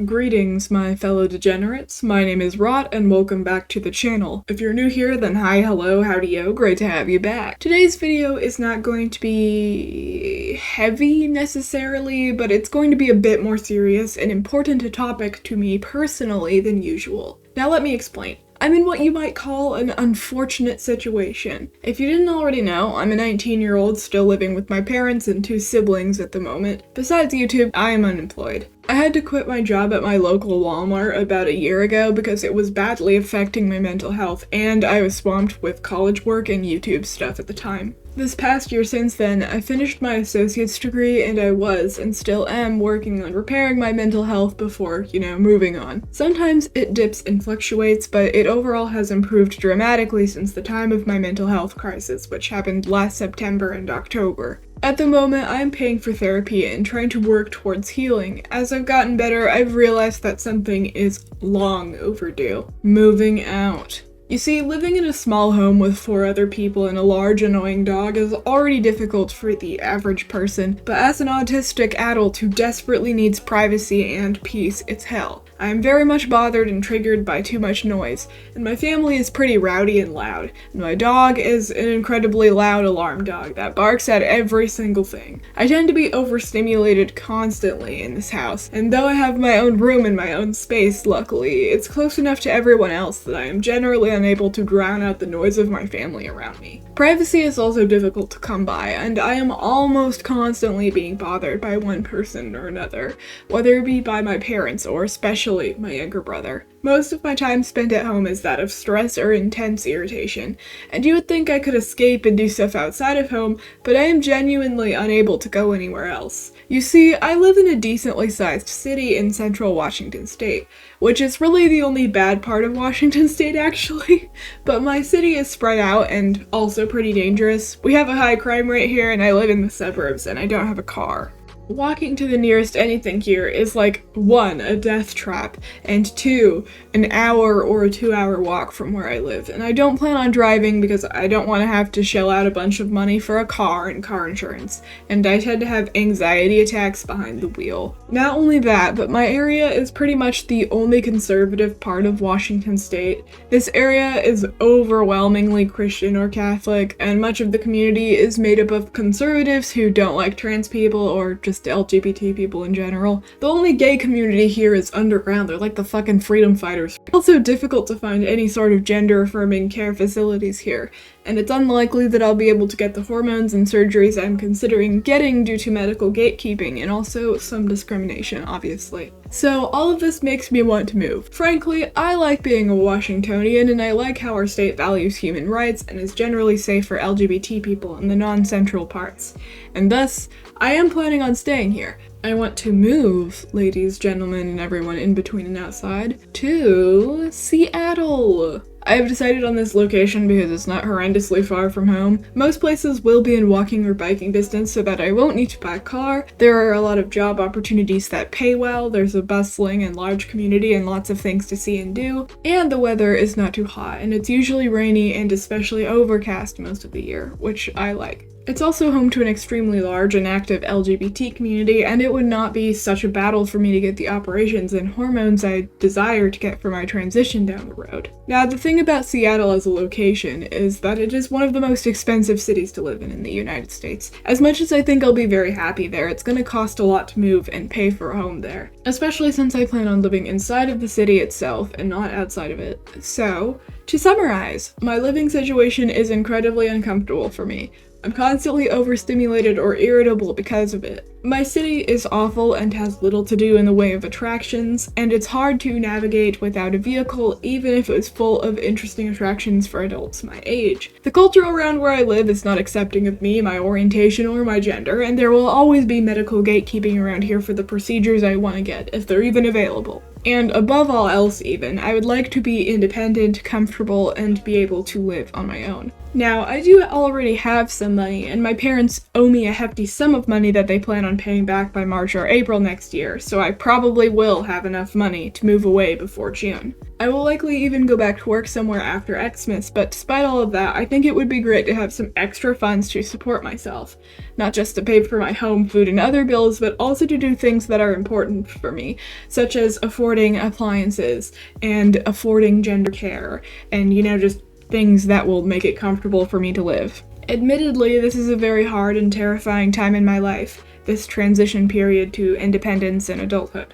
Greetings, my fellow degenerates. My name is Rot, and welcome back to the channel. If you're new here, then hi, hello, howdy-yo, great to have you back. Today's video is not going to be heavy necessarily, but it's going to be a bit more serious and important a topic to me personally than usual. Now let me explain. I'm in what you might call an unfortunate situation. If you didn't already know, I'm a 19-year-old still living with my parents and 2 siblings at the moment. Besides YouTube, I am unemployed. I had to quit my job at my local Walmart about a year ago because it was badly affecting my mental health, and I was swamped with college work and YouTube stuff at the time. This past year since then, I finished my associate's degree and I was, and still am, working on repairing my mental health before, moving on. Sometimes it dips and fluctuates, but it overall has improved dramatically since the time of my mental health crisis, which happened last September and October. At the moment, I'm paying for therapy and trying to work towards healing. As I've gotten better, I've realized that something is long overdue. Moving out. You see, living in a small home with 4 other people and a large annoying dog is already difficult for the average person, but as an autistic adult who desperately needs privacy and peace, it's hell. I am very much bothered and triggered by too much noise, and my family is pretty rowdy and loud, and my dog is an incredibly loud alarm dog that barks at every single thing. I tend to be overstimulated constantly in this house, and though I have my own room and my own space, luckily, it's close enough to everyone else that I am generally unable to drown out the noise of my family around me. Privacy is also difficult to come by, and I am almost constantly being bothered by one person or another, whether it be by my parents or especially my younger brother. Most of my time spent at home is that of stress or intense irritation, and you would think I could escape and do stuff outside of home, but I am genuinely unable to go anywhere else. You see, I live in a decently sized city in central Washington state, which is really the only bad part of Washington state actually, but my city is spread out and also pretty dangerous. We have a high crime rate here and I live in the suburbs and I don't have a car. Walking to the nearest anything here is like 1, a death trap, and 2, an hour or a 2-hour walk from where I live, and I don't plan on driving because I don't want to have to shell out a bunch of money for a car and car insurance, and I tend to have anxiety attacks behind the wheel. Not only that, but my area is pretty much the only conservative part of Washington state. This area is overwhelmingly Christian or Catholic, and much of the community is made up of conservatives who don't like trans people or just LGBT people in general. The only gay community here is underground. They're like the fucking freedom fighters. It's also difficult to find any sort of gender-affirming care facilities here, and it's unlikely that I'll be able to get the hormones and surgeries I'm considering getting due to medical gatekeeping and also some discrimination, obviously. So all of this makes me want to move. Frankly, I like being a Washingtonian and I like how our state values human rights and is generally safe for LGBT people in the non-central parts. And thus, I am planning on staying here. I want to move, ladies, gentlemen, and everyone in between and outside, to Seattle. I have decided on this location because it's not horrendously far from home. Most places will be in walking or biking distance so that I won't need to buy a car. There are a lot of job opportunities that pay well, there's a bustling and large community and lots of things to see and do, and the weather is not too hot, and it's usually rainy and especially overcast most of the year, which I like. It's also home to an extremely large and active LGBT community, and it would not be such a battle for me to get the operations and hormones I desire to get for my transition down the road. Now, the thing about Seattle as a location is that it is one of the most expensive cities to live in the United States. As much as I think I'll be very happy there, it's gonna cost a lot to move and pay for a home there, especially since I plan on living inside of the city itself and not outside of it. So, to summarize, my living situation is incredibly uncomfortable for me. I'm constantly overstimulated or irritable because of it. My city is awful and has little to do in the way of attractions, and it's hard to navigate without a vehicle even if it was full of interesting attractions for adults my age. The culture around where I live is not accepting of me, my orientation, or my gender, and there will always be medical gatekeeping around here for the procedures I want to get, if they're even available. And above all else even, I would like to be independent, comfortable, and be able to live on my own. Now, I do already have some money, and my parents owe me a hefty sum of money that they plan on on paying back by March or April next year, so I probably will have enough money to move away before June. I will likely even go back to work somewhere after Xmas, but despite all of that, I think it would be great to have some extra funds to support myself. Not just to pay for my home, food, and other bills, but also to do things that are important for me, such as affording appliances and affording gender care, and just things that will make it comfortable for me to live. Admittedly, this is a very hard and terrifying time in my life, this transition period to independence and adulthood.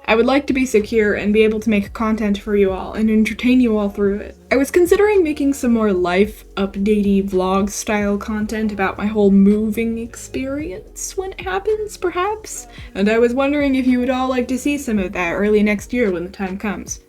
I would like to be secure and be able to make content for you all and entertain you all through it. I was considering making some more life updatey vlog style content about my whole moving experience when it happens, perhaps? And I was wondering if you would all like to see some of that early next year when the time comes.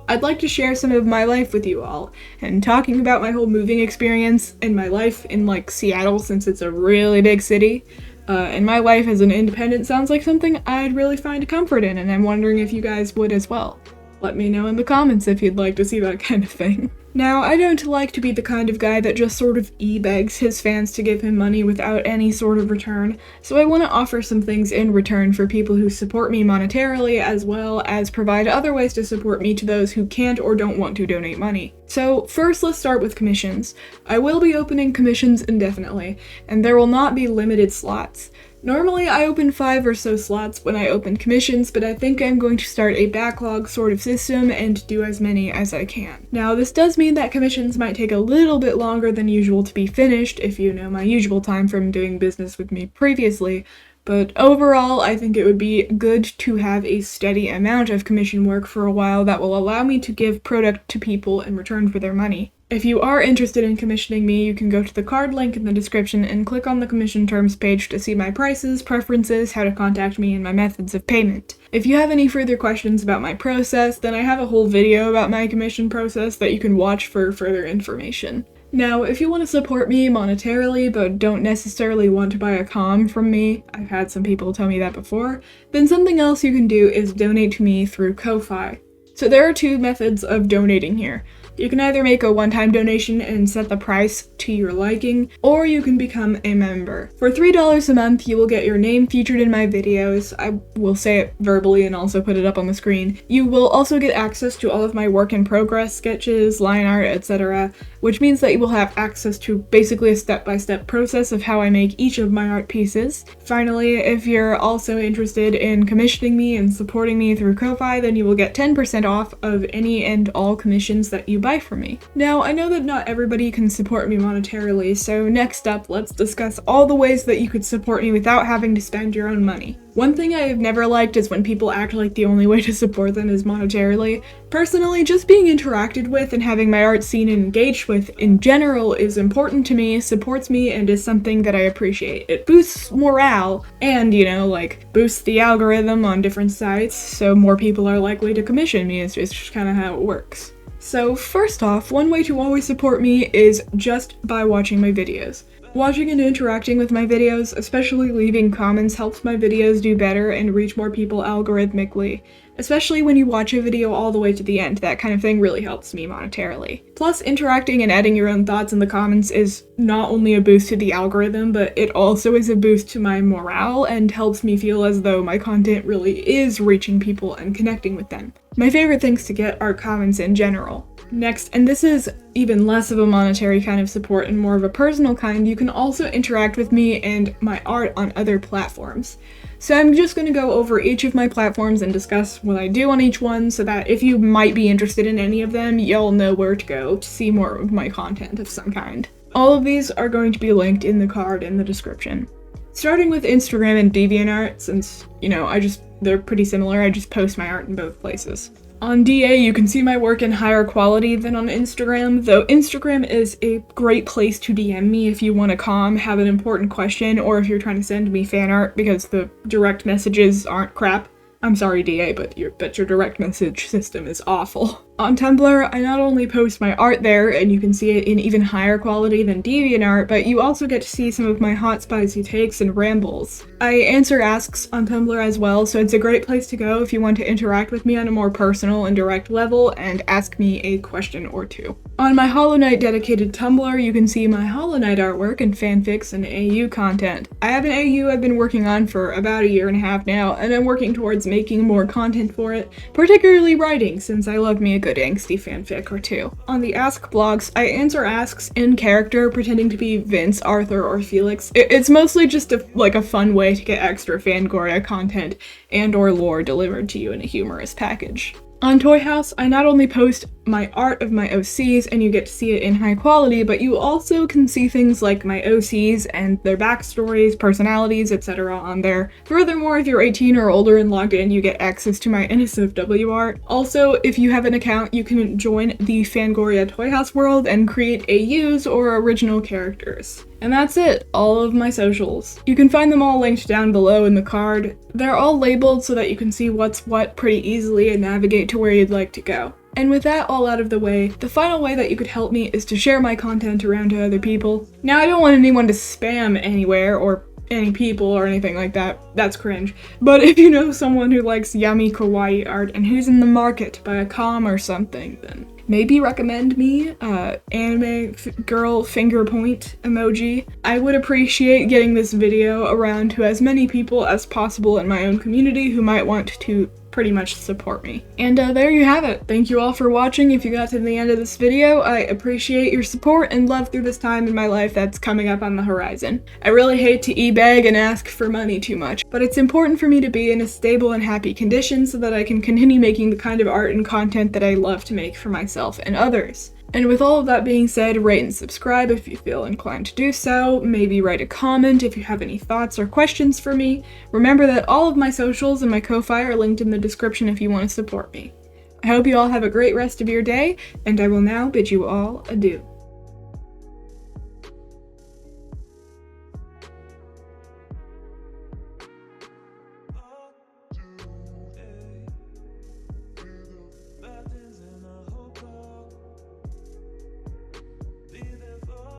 I'd like to share some of my life with you all, and talking about my whole moving experience and my life in Seattle, since it's a really big city, and my life as an independent sounds like something I'd really find a comfort in, and I'm wondering if you guys would as well. Let me know in the comments if you'd like to see that kind of thing. Now, I don't like to be the kind of guy that just sort of e-begs his fans to give him money without any sort of return, so I want to offer some things in return for people who support me monetarily, as well as provide other ways to support me to those who can't or don't want to donate money. So first, let's start with commissions. I will be opening commissions indefinitely, and there will not be limited slots. Normally, I open 5 or so slots when I open commissions, but I think I'm going to start a backlog sort of system and do as many as I can. Now, this does mean that commissions might take a little bit longer than usual to be finished, if you know my usual time from doing business with me previously, but overall, I think it would be good to have a steady amount of commission work for a while that will allow me to give product to people in return for their money. If you are interested in commissioning me, you can go to the card link in the description and click on the commission terms page to see my prices, preferences, how to contact me, and my methods of payment. If you have any further questions about my process, then I have a whole video about my commission process that you can watch for further information. Now, if you want to support me monetarily but don't necessarily want to buy a comm from me, I've had some people tell me that before, then something else you can do is donate to me through Ko-Fi. So there are 2 methods of donating here. You can either make a one-time donation and set the price to your liking, or you can become a member. For $3 a month, you will get your name featured in my videos. I will say it verbally and also put it up on the screen. You will also get access to all of my work in progress, sketches, line art, etc., which means that you will have access to basically a step-by-step process of how I make each of my art pieces. Finally, if you're also interested in commissioning me and supporting me through Ko-Fi, then you will get 10% off of any and all commissions that you buy from me. Now, I know that not everybody can support me monetarily, so next up, let's discuss all the ways that you could support me without having to spend your own money. One thing I have never liked is when people act like the only way to support them is monetarily. Personally, just being interacted with and having my art seen and engaged with in general is important to me, supports me, and is something that I appreciate. It boosts morale and, boosts the algorithm on different sites, so more people are likely to commission me. It's just kind of how it works. So first off, one way to always support me is just by watching my videos. Watching and interacting with my videos, especially leaving comments, helps my videos do better and reach more people algorithmically. Especially when you watch a video all the way to the end, that kind of thing really helps me monetarily. Plus, interacting and adding your own thoughts in the comments is not only a boost to the algorithm, but it also is a boost to my morale and helps me feel as though my content really is reaching people and connecting with them. My favorite things to get are comments in general. Next, and this is even less of a monetary kind of support and more of a personal kind, you can also interact with me and my art on other platforms. So I'm just going to go over each of my platforms and discuss what I do on each one so that if you might be interested in any of them, you'll know where to go to see more of my content of some kind. All of these are going to be linked in the card in the description. Starting with Instagram and DeviantArt, since, they're pretty similar, I just post my art in both places. On DA, you can see my work in higher quality than on Instagram, though Instagram is a great place to DM me if you want to have an important question, or if you're trying to send me fan art because the direct messages aren't crap. I'm sorry, DA, but your direct message system is awful. On Tumblr, I not only post my art there, and you can see it in even higher quality than DeviantArt, but you also get to see some of my hot spicy takes and rambles. I answer asks on Tumblr as well, so it's a great place to go if you want to interact with me on a more personal and direct level and ask me a question or two. On my Hollow Knight dedicated Tumblr, you can see my Hollow Knight artwork and fanfics and AU content. I have an AU I've been working on for about a year and a half now, and I'm working towards making more content for it, particularly writing, since I love me a good angsty fanfic or two. On the Ask blogs, I answer asks in character, pretending to be Vince, Arthur, or Felix. It's mostly just a fun way to get extra Fangoria content and or lore delivered to you in a humorous package. On Toy House, I not only post my art of my OCs and you get to see it in high quality, but you also can see things like my OCs and their backstories, personalities, etc. on there. Furthermore, if you're 18 or older and logged in, you get access to my NSFW art. Also, if you have an account, you can join the Fangoria Toy House world and create AUs or original characters. And that's it, all of my socials. You can find them all linked down below in the card. They're all labeled so that you can see what's what pretty easily and navigate to where you'd like to go. And with that all out of the way, the final way that you could help me is to share my content around to other people. Now, I don't want anyone to spam anywhere or any people or anything like that. That's cringe. But if you know someone who likes yummy kawaii art and who's in the market to buy a comm or something, then maybe recommend me, anime girl finger point emoji. I would appreciate getting this video around to as many people as possible in my own community who might want to pretty much support me. And there you have it. Thank you all for watching. If you got to the end of this video, I appreciate your support and love through this time in my life that's coming up on the horizon. I really hate to e-beg and ask for money too much, but it's important for me to be in a stable and happy condition so that I can continue making the kind of art and content that I love to make for myself and others. And with all of that being said, rate and subscribe if you feel inclined to do so, maybe write a comment if you have any thoughts or questions for me. Remember that all of my socials and my Ko-Fi are linked in the description if you want to support me. I hope you all have a great rest of your day, and I will now bid you all adieu.